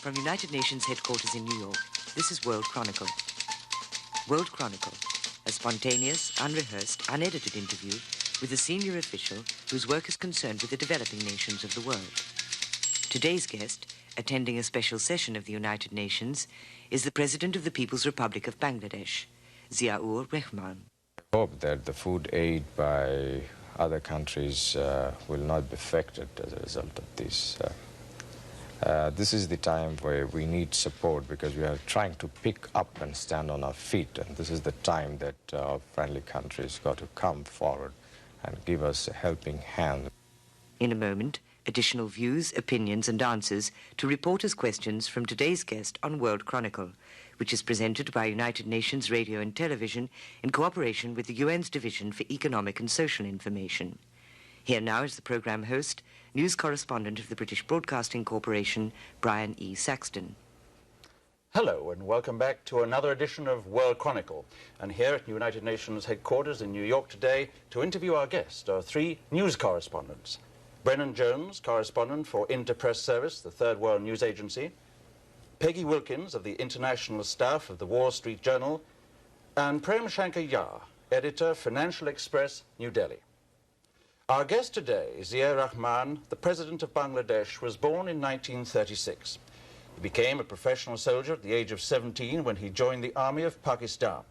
From United Nations headquarters in New York, this is World Chronicle. World Chronicle, a spontaneous, unrehearsed, unedited interview with a senior official whose work is concerned with the developing nations of the world. Today's guest, attending a special session of the United Nations, is the President of the People's Republic of Bangladesh, Ziaur Rahman. I hope that the food aid by other countries will not be affected as a result of this. This is the time where we need support because we are trying to pick up and stand on our feet, and this is the time that our friendly countries got to come forward and give us a helping hand. In a moment, additional views, opinions and answers to reporters' questions from today's guest on World Chronicle, which is presented by United Nations Radio and Television in cooperation with the UN's Division for Economic and Social Information. Here now is the programme host, news correspondent of the British Broadcasting Corporation, Brian E. Saxton. Hello and welcome back to another edition of World Chronicle. And here at United Nations headquarters in New York today to interview our guest are three news correspondents. Brennan Jones, correspondent for Interpress Service, the Third World News Agency, Peggy Wilkins of the International Staff of the Wall Street Journal, and Prem Shankar Yar, editor, Financial Express, New Delhi. Our guest today, Ziaur Rahman, the President of Bangladesh, was born in 1936. He became a professional soldier at the age of 17 when he joined the army of Pakistan.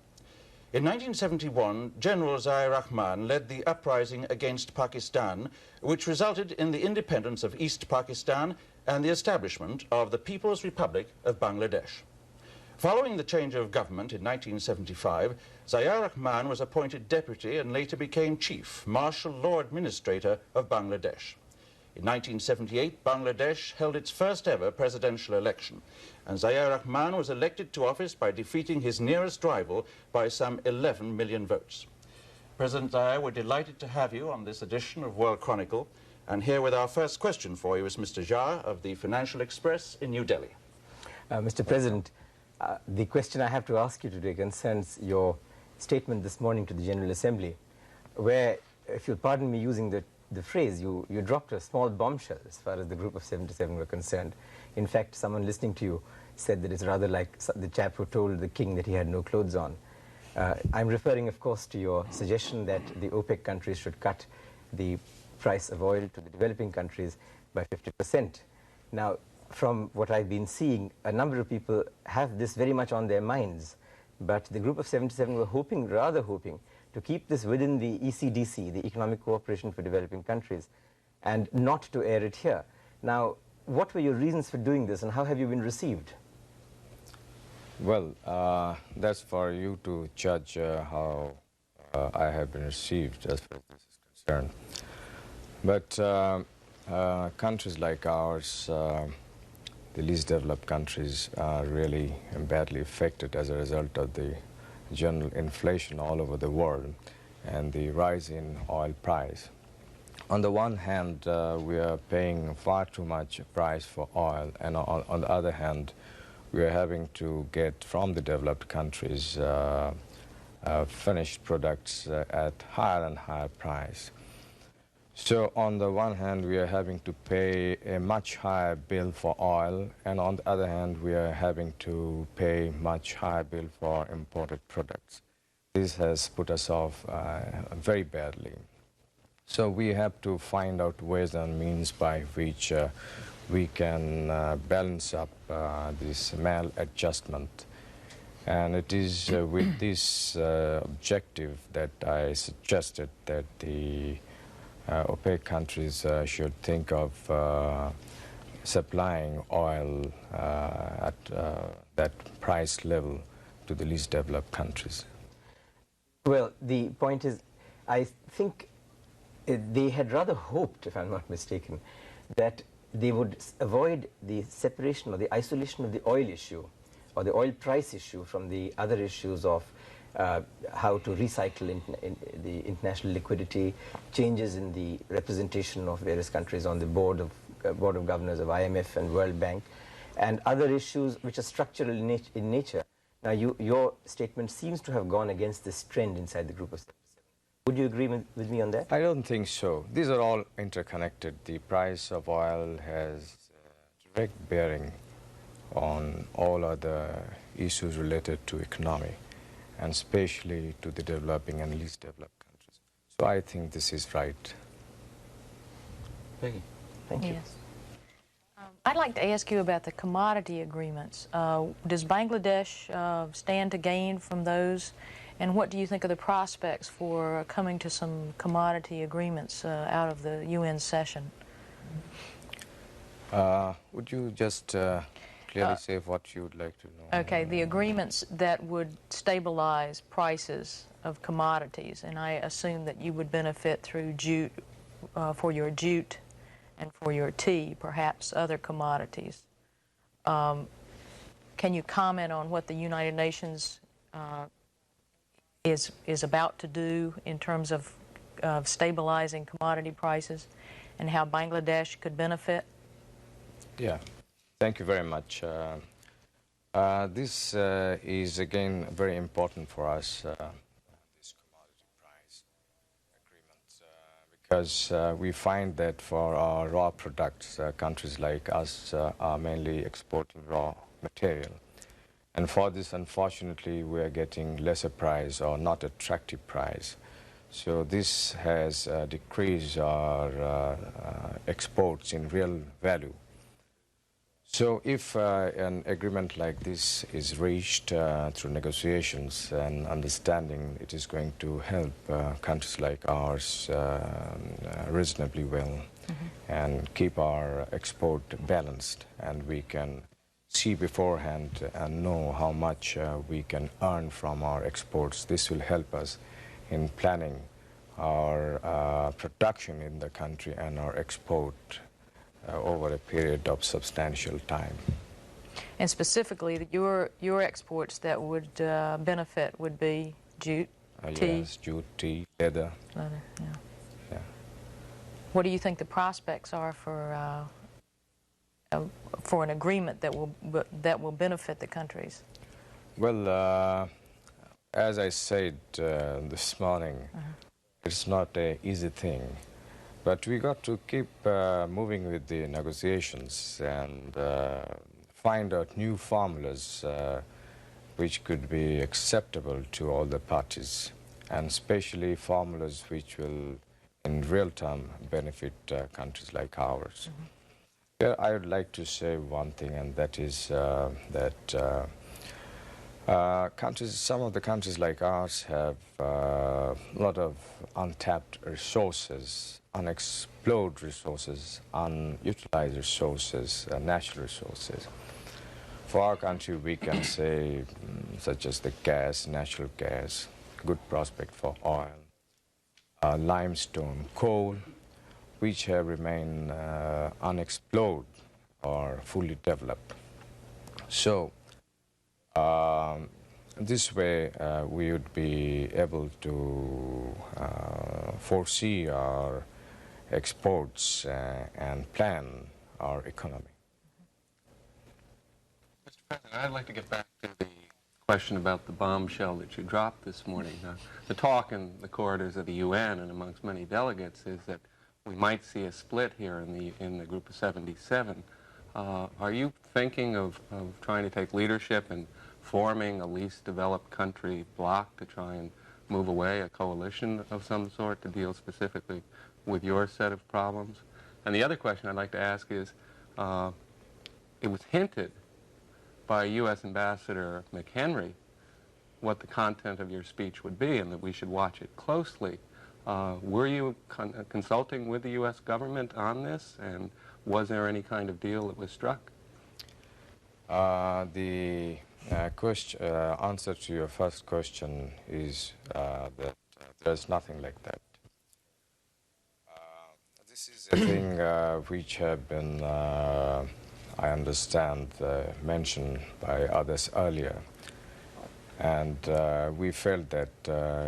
In 1971, General Ziaur Rahman led the uprising against Pakistan, which resulted in the independence of East Pakistan and the establishment of the People's Republic of Bangladesh. Following the change of government in 1975, Ziaur Rahman was appointed deputy and later became chief martial law administrator of Bangladesh. In 1978, Bangladesh held its first ever presidential election, and Ziaur Rahman was elected to office by defeating his nearest rival by some 11 million votes. President Ziaur, we're delighted to have you on this edition of World Chronicle, and here with our first question for you is Mr. Yar of the Financial Express in New Delhi. Mr. President, the question I have to ask you today concerns your statement this morning to the General Assembly, where, if you'll pardon me using the phrase, you dropped a small bombshell as far as the Group of 77 were concerned. In fact, someone listening to you said that it's rather like the chap who told the king that he had no clothes on. I'm referring, of course, to your suggestion that the OPEC countries should cut the price of oil to the developing countries by 50%. Now, from what I've been seeing, a number of people have this very much on their minds, but the Group of 77 were rather hoping, to keep this within the ECDC, the Economic Cooperation for Developing Countries, and not to air it here. Now, what were your reasons for doing this, and how have you been received? Well, that's for you to judge how I have been received as far as this is concerned. But countries like ours, the least developed countries, are really badly affected as a result of the general inflation all over the world and the rise in oil price. On the one hand, we are paying far too much price for oil, and on the other hand, we are having to get from the developed countries finished products at higher and higher price. So on the one hand, we are having to pay a much higher bill for oil, and on the other hand, we are having to pay much higher bill for imported products. This has put us off very badly. So we have to find out ways and means by which we can balance up this maladjustment. And it is with this objective that I suggested that the OPEC countries should think of supplying oil at that price level to the least developed countries. Well, the point is, I think they had rather hoped, if I'm not mistaken, that they would avoid the separation or the isolation of the oil issue or the oil price issue from the other issues of how to recycle in the international liquidity, changes in the representation of various countries on the board of governors of IMF and World Bank, and other issues which are structural in nature. Now, your statement seems to have gone against this trend inside the Group of 77. Would you agree with me on that? I don't think so. These are all interconnected. The price of oil has direct bearing on all other issues related to economy, and especially to the developing and least developed countries. So I think this is right. Peggy. Thank you. Yes. I'd like to ask you about the commodity agreements. Does Bangladesh stand to gain from those? And what do you think of the prospects for coming to some commodity agreements out of the UN session? Would you just clearly say what you would like to know? Okay, the agreements that would stabilize prices of commodities, and I assume that you would benefit through jute, for your jute and for your tea, perhaps other commodities. Can you comment on what the United Nations is about to do in terms of stabilizing commodity prices and how Bangladesh could benefit? Yeah, thank you very much. This is again very important for us, this commodity price agreement, because we find that for our raw products, countries like us are mainly exporting raw material. And for this, unfortunately, we are getting lesser price or not attractive price. So this has decreased our exports in real value. So if an agreement like this is reached through negotiations and understanding, it is going to help countries like ours reasonably well and keep our export balanced, and we can see beforehand and know how much we can earn from our exports. This will help us in planning our production in the country and our export over a period of substantial time. And specifically, your exports that would benefit would be jute, tea? Yes, jute, tea, leather. Leather, yeah. Yeah. What do you think the prospects are for an agreement that will benefit the countries? Well, as I said this morning, it's not an easy thing. But we got to keep moving with the negotiations and find out new formulas which could be acceptable to all the parties, and especially formulas which will, in real time, benefit countries like ours. Here, I would like to say one thing, and that is that some of the countries like ours have a lot of untapped resources, unexplored resources, unutilized resources, natural resources. For our country, we can say, such as the gas, natural gas, good prospect for oil, limestone, coal, which have remained unexplored or fully developed. So, this way, we would be able to foresee our exports and plan our economy. Mr. President, I'd like to get back to the question about the bombshell that you dropped this morning. The talk in the corridors of the UN and amongst many delegates is that we might see a split here in the group of 77. Are you thinking of trying to take leadership and forming a least developed country bloc to try and move away, a coalition of some sort to deal specifically with your set of problems? And the other question I'd like to ask is, it was hinted by U.S. Ambassador McHenry what the content of your speech would be and that we should watch it closely. Were you consulting with the U.S. government on this, and was there any kind of deal that was struck? The answer to your first question is that there's nothing like that. This is a thing which have been, I understand, mentioned by others earlier. And we felt that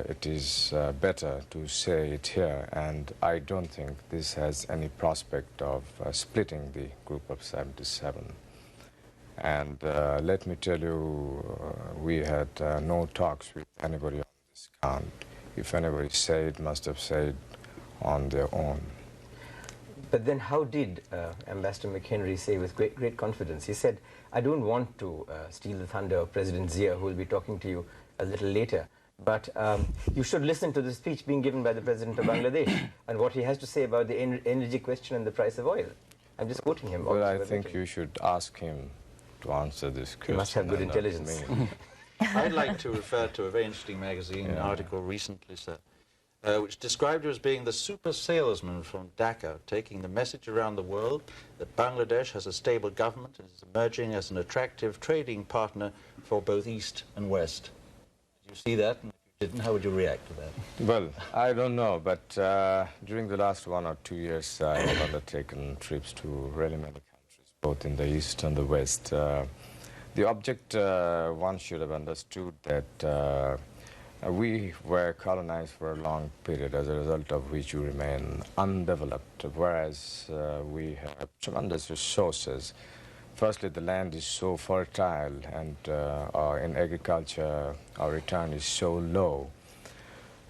it is better to say it here, and I don't think this has any prospect of splitting the group of 77. And let me tell you, we had no talks with anybody on this count. If anybody said, must have said on their own. But then how did Ambassador McHenry say with great confidence? He said, I don't want to steal the thunder of President Zia, who will be talking to you a little later, but you should listen to the speech being given by the President of Bangladesh and what he has to say about the energy question and the price of oil. I'm just quoting him. Well, I think you should ask him to answer this question. He must have good intelligence. I'd like to refer to a very interesting magazine article recently, sir, which described you as being the super salesman from Dhaka, taking the message around the world that Bangladesh has a stable government and is emerging as an attractive trading partner for both East and West. Did you see that? And if you didn't, how would you react to that? Well, I don't know, but during the last 1 or 2 years, I have undertaken trips to really many countries, both in the East and the West. The object, one should have understood that we were colonized for a long period, as a result of which we remain undeveloped, whereas we have tremendous resources. Firstly, the land is so fertile, and in agriculture, our return is so low.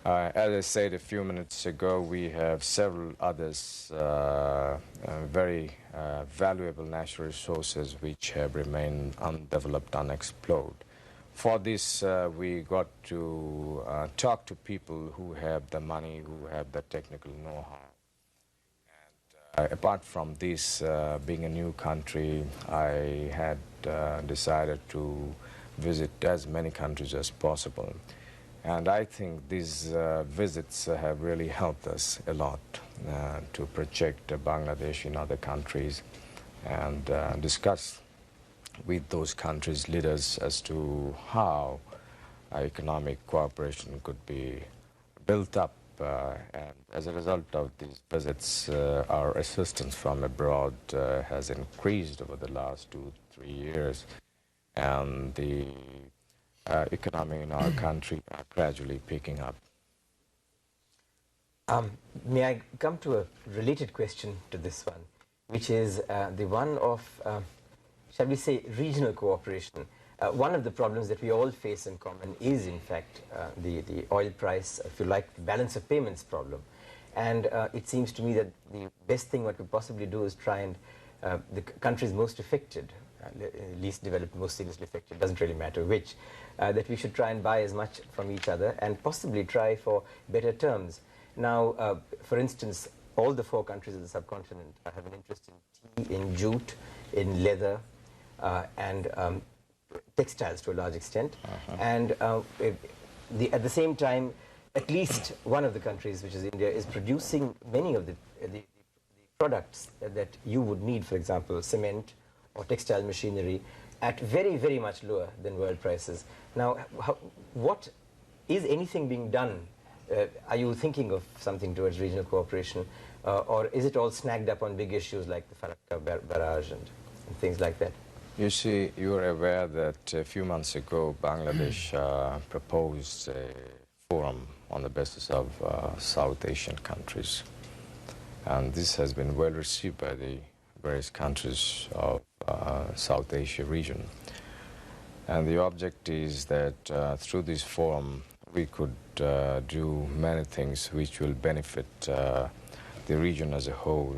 As I said a few minutes ago, we have several others, very valuable natural resources which have remained undeveloped, unexplored. For this, we got to talk to people who have the money, who have the technical know-how. And apart from this, being a new country, I had decided to visit as many countries as possible. And I think these visits have really helped us a lot to project Bangladesh in other countries and discuss with those countries' leaders as to how economic cooperation could be built up. And as a result of these visits, our assistance from abroad has increased over the last 2-3 years. And the economy in our country are gradually picking up. May I come to a related question to this one, which is the one of, shall we say, regional cooperation. One of the problems that we all face in common is, in fact, the oil price, if you like, the balance of payments problem. And it seems to me that the best thing what we possibly do is try and, the countries most affected, least developed, most seriously affected, doesn't really matter which, that we should try and buy as much from each other and possibly try for better terms. Now, for instance, all the 4 countries of the subcontinent have an interest in tea, in jute, in leather, and textiles to a large extent. And at the same time, at least one of the countries, which is India, is producing many of the products that you would need, for example, cement or textile machinery, at very, very much lower than world prices. Now, what is anything being done? Are you thinking of something towards regional cooperation, or is it all snagged up on big issues like the Farakka barrage and things like that? You see, you're aware that a few months ago, Bangladesh proposed a forum on the basis of South Asian countries. And this has been well received by the various countries of South Asia region. And the object is that through this forum, we could do many things which will benefit the region as a whole.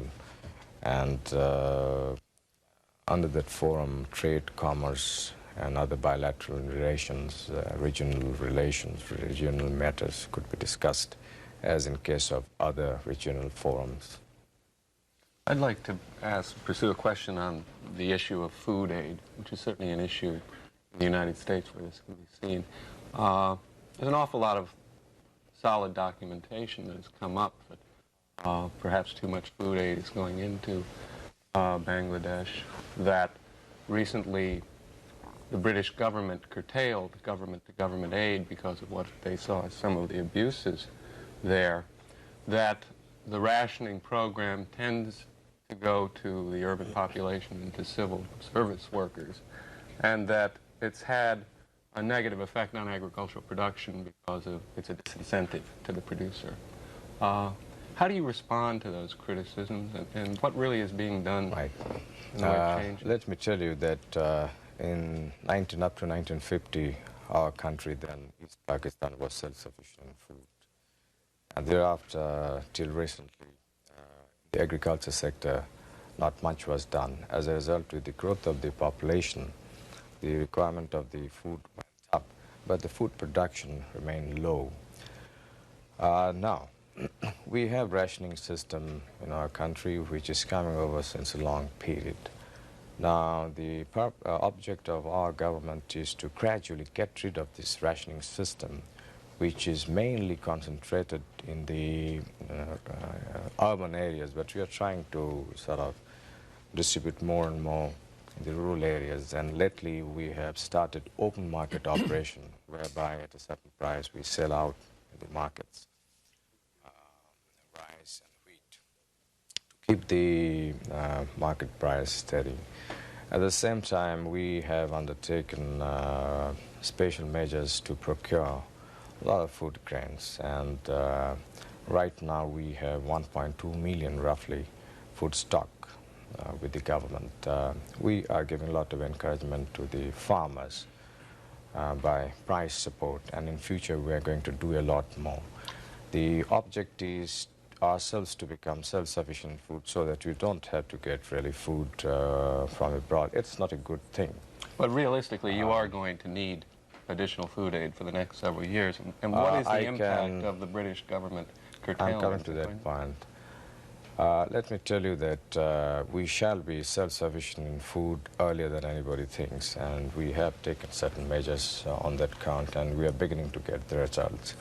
And under that forum, trade, commerce, and other bilateral relations, regional matters could be discussed, as in case of other regional forums. I'd like to pursue a question on the issue of food aid, which is certainly an issue in the United States where this can be seen. There's an awful lot of solid documentation that has come up that perhaps too much food aid is going into Bangladesh, that recently the British government curtailed government-to-government aid because of what they saw as some of the abuses there, that the rationing program tends to go to the urban population and to civil service workers, and that it's had a negative effect on agricultural production because of it's a disincentive to the producer. How do you respond to those criticisms, and what really is being done? Right. Change? Let me tell you that up to 1950, our country then, East Pakistan, was self-sufficient in food. And thereafter, till recently, the the agriculture sector, not much was done. As a result, with the growth of the population, the requirement of the food went up, but the food production remained low. Now, we have rationing system in our country which is coming over since a long period. Now, the object of our government is to gradually get rid of this rationing system, which is mainly concentrated in the urban areas, but we are trying to sort of distribute more and more in the rural areas. And lately we have started open market operation, whereby at a certain price we sell out in the markets rice and wheat to keep the market price steady. At the same time, we have undertaken special measures to procure a lot of food grains, and right now we have 1.2 million roughly food stock with the government. We are giving a lot of encouragement to the farmers by price support, and in future we are going to do a lot more. The object is ourselves to become self-sufficient in food so that we don't have to get really food from abroad. It's not a good thing. But realistically, you are going to need additional food aid for the next several years. And what is the impact of the British government curtailment? I'm coming to that point. Let me tell you that we shall be self-sufficient in food earlier than anybody thinks, and we have taken certain measures on that count, and we are beginning to get the results.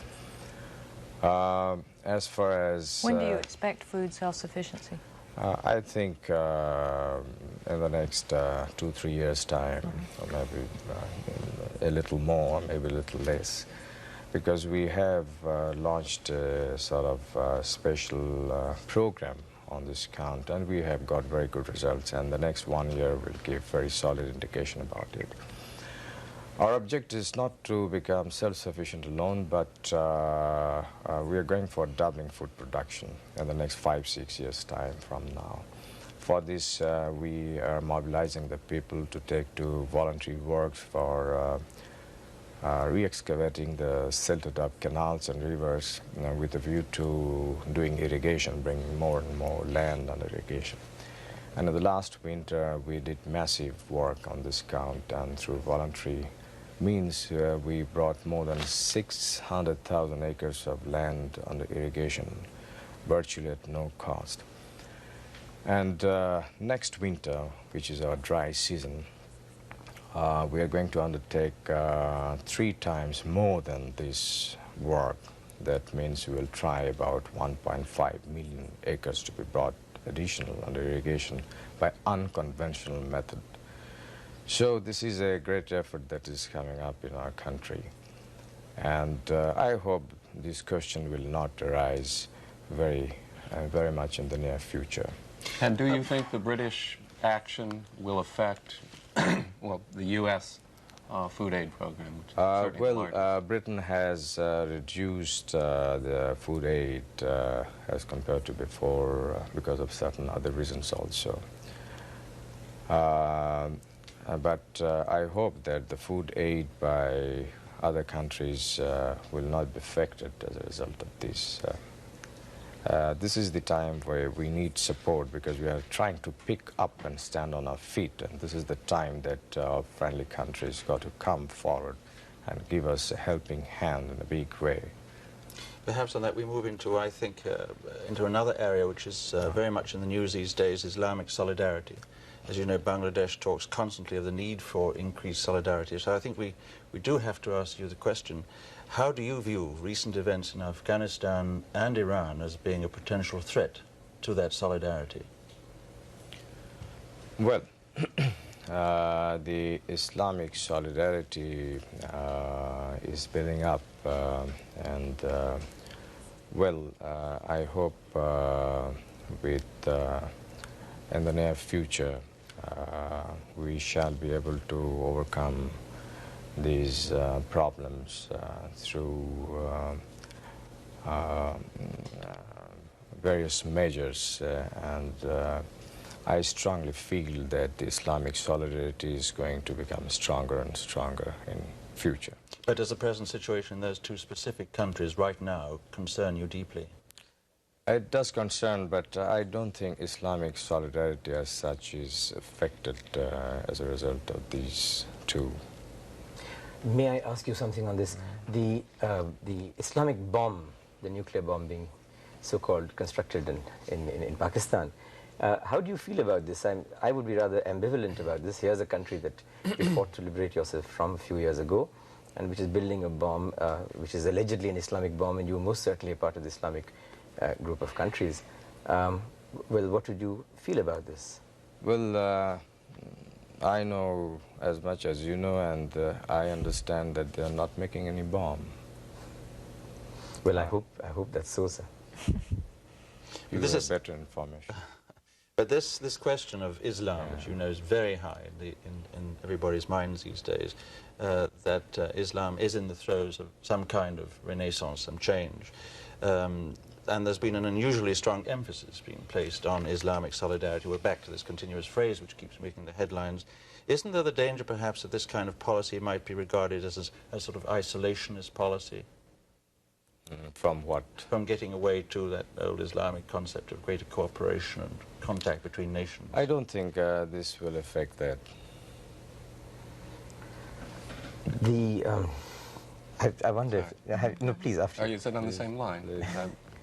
As far as... When do you expect food self-sufficiency? I think in the next 2-3 years' time, or maybe a little more, maybe a little less, because we have launched a sort of special program on this count, and we have got very good results, and the next 1 year will give very solid indication about it. Our objective is not to become self-sufficient alone, but we are going for doubling food production in the next 5-6 years' time from now. For this, we are mobilizing the people to take to voluntary works for re-excavating the silted-up canals and rivers with a view to doing irrigation, bringing more and more land under irrigation. And in the last winter, we did massive work on this count, and through voluntary means we brought more than 600,000 acres of land under irrigation, virtually at no cost. And next winter, which is our dry season, we are going to undertake 3 times more than this work. That means we will try about 1.5 million acres to be brought additional under irrigation by unconventional method. So this is a great effort that is coming up in our country, and I hope this question will not arise very much in the near future. And do you think the British action will affect well, the U.S. Food aid program? Britain has reduced the food aid as compared to before because of certain other reasons also. But I hope that the food aid by other countries will not be affected as a result of this. This is the time where we need support, because we are trying to pick up and stand on our feet, and this is the time that our friendly countries got to come forward and give us a helping hand in a big way. Perhaps on that we move into, I think, into another area which is very much in the news these days, Islamic solidarity. As you know, Bangladesh talks constantly of the need for increased solidarity. So I think we do have to ask you the question, how do you view recent events in Afghanistan and Iran as being a potential threat to that solidarity? Well, the Islamic solidarity is building up, and I hope in the near future we shall be able to overcome these problems through various measures, and I strongly feel that the Islamic solidarity is going to become stronger and stronger in future. But does the present situation in those 2 specific countries right now concern you deeply? It does concern, but I don't think Islamic solidarity as such is affected as a result of these two. May I ask you something on this? The Islamic bomb, the nuclear bomb being so-called constructed in Pakistan, how do you feel about this? I would be rather ambivalent about this. Here's a country that you fought to liberate yourself from a few years ago, and which is building a bomb, which is allegedly an Islamic bomb, and you were most certainly a part of the Islamic group of countries. Well, what would you feel about this? Well, I know as much as you know, and I understand that they're not making any bomb. Well, I hope that's so, sir. You This have is better information. But this question of Islam, which you know is very high in everybody's minds these days, that Islam is in the throes of some kind of renaissance, some change. And there's been an unusually strong emphasis being placed on Islamic solidarity. We're back to this continuous phrase which keeps making the headlines. Isn't there the danger perhaps that this kind of policy might be regarded as a sort of isolationist policy? From what? From getting away to that old Islamic concept of greater cooperation and contact between nations? I don't think this will affect that. I wonder if... no, please, after. Are you on the same line?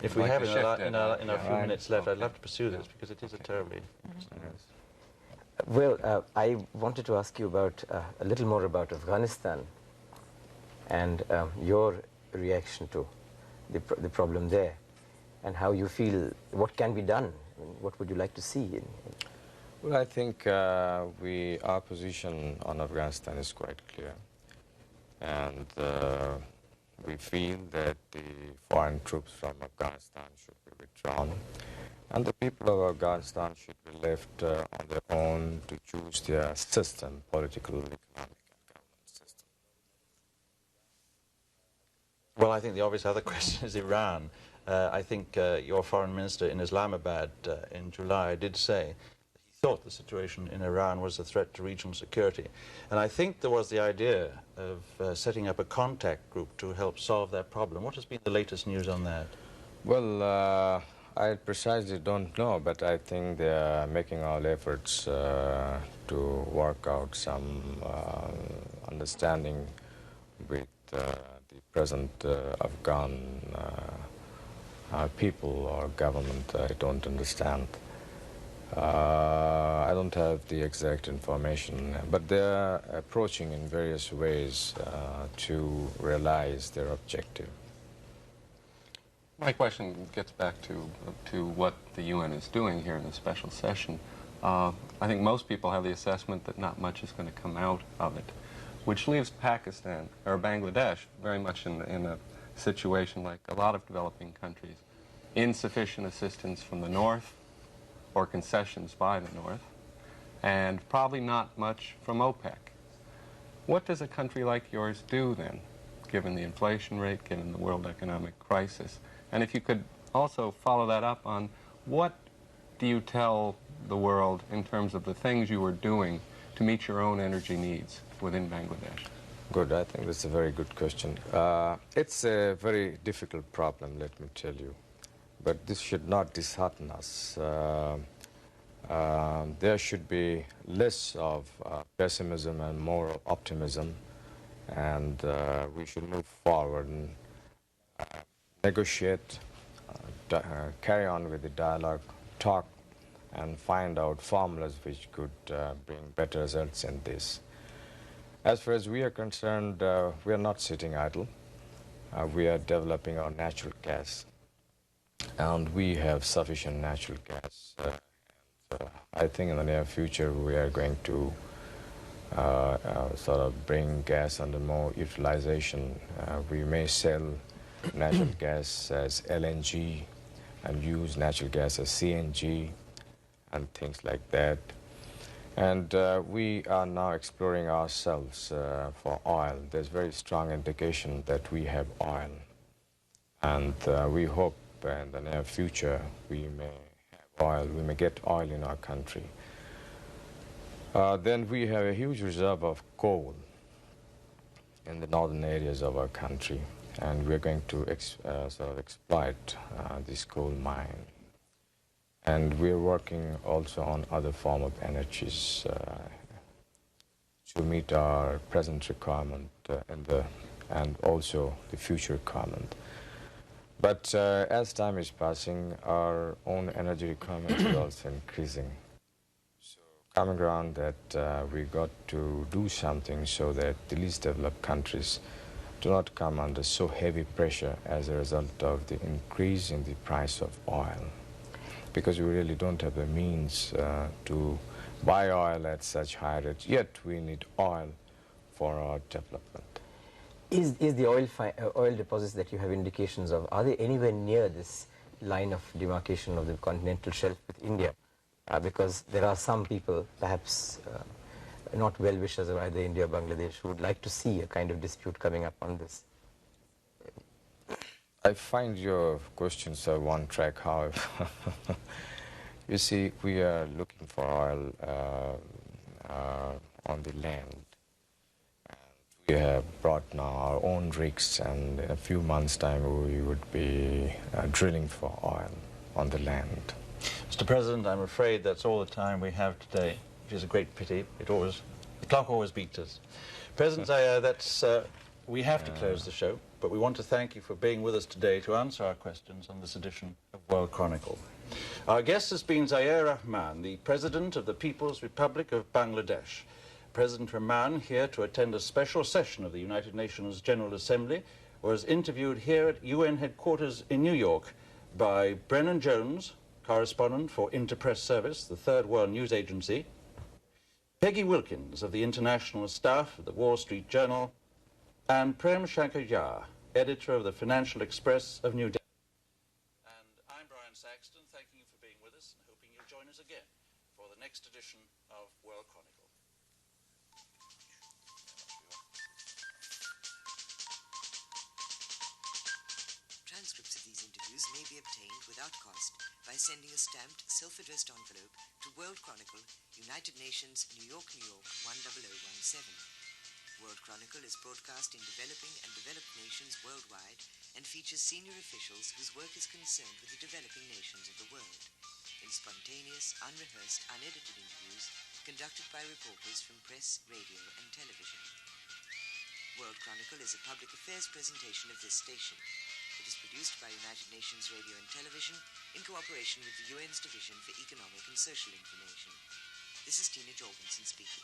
If we have in our few minutes left, I'd love to pursue this because it is a terribly interesting case. Well, I wanted to ask you about a little more about Afghanistan and your reaction to the problem there, and how you feel, what can be done, I mean, what would you like to see? Well, I think our position on Afghanistan is quite clear, and we feel that the foreign troops from Afghanistan should be withdrawn, and the people of Afghanistan should be left on their own to choose their system, political, economic, and government system. Well, I think the obvious other question is Iran. I think your foreign minister in Islamabad in July did say that he thought the situation in Iran was a threat to regional security. And I think there was the idea of setting up a contact group to help solve that problem. What has been the latest news on that? Well, I precisely don't know, but I think they are making all efforts to work out some understanding with the present Afghan people or government. I don't understand. I don't have the exact information, but they are approaching in various ways to realize their objective. My question gets back to what the UN is doing here in the special session. I think most people have the assessment that not much is going to come out of it, which leaves Pakistan, or Bangladesh, very much in a situation like a lot of developing countries. Insufficient assistance from the North, or concessions by the North, and probably not much from OPEC. What does a country like yours do then, given the inflation rate, given the world economic crisis? And if you could also follow that up on what do you tell the world in terms of the things you are doing to meet your own energy needs within Bangladesh? Good, I think that's a very good question. It's a very difficult problem, let me tell you. But this should not dishearten us. There should be less of pessimism and more of optimism, and we should move forward and negotiate, carry on with the dialogue, talk, and find out formulas which could bring better results in this. As far as we are concerned, we are not sitting idle. We are developing our natural gas, and we have sufficient natural gas. I think in the near future we are going to sort of bring gas under more utilization. We may sell natural gas as LNG and use natural gas as CNG and things like that. And we are now exploring ourselves for oil. There's very strong indication that we have oil. And we hope in the near future we may have oil, we may get oil in our country. Then we have a huge reserve of coal in the northern areas of our country. and we're going to sort of exploit this coal mine. And we're working also on other form of energies to meet our present requirement and also the future requirement. But as time is passing, our own energy requirement is also increasing. So coming around that we got to do something so that the least developed countries do not come under so heavy pressure as a result of the increase in the price of oil. Because we really don't have the means to buy oil at such high rates, yet we need oil for our development. Is the oil deposits that you have indications of, are they anywhere near this line of demarcation of the continental shelf with India? Because there are some people, perhaps not well-wishers of either India or Bangladesh, who would like to see a kind of dispute coming up on this. I find your questions are one track, however. You see, we are looking for oil on the land. And we have brought now our own rigs, and in a few months' time we would be drilling for oil on the land. Mr. President, I'm afraid that's all the time we have today, which is a great pity. The clock always beats us. President Ziaur, we have to close the show, but we want to thank you for being with us today to answer our questions on this edition of World Chronicle. Our guest has been Ziaur Rahman, the President of the People's Republic of Bangladesh. President Rahman, here to attend a special session of the United Nations General Assembly, was interviewed here at UN headquarters in New York by Brennan Jones, correspondent for Interpress Service, the Third World News Agency, Peggy Wilkins of the International Staff of the Wall Street Journal, and Prem Shankar Jha, editor of the Financial Express of New Delhi. And I'm Brian Saxton, thanking you for being with us and hoping you'll join us again for the next edition of World Chronicle. Transcripts of these interviews may be obtained without cost by sending a stamped, self-addressed envelope to World Chronicle, United Nations, New York, New York, 10017. World Chronicle is broadcast in developing and developed nations worldwide and features senior officials whose work is concerned with the developing nations of the world, in spontaneous, unrehearsed, unedited interviews conducted by reporters from press, radio, and television. World Chronicle is a public affairs presentation of this station. It is produced by United Nations Radio and Television in cooperation with the UN's Division for Economic and Social Information. This is Tina Jorgensen speaking.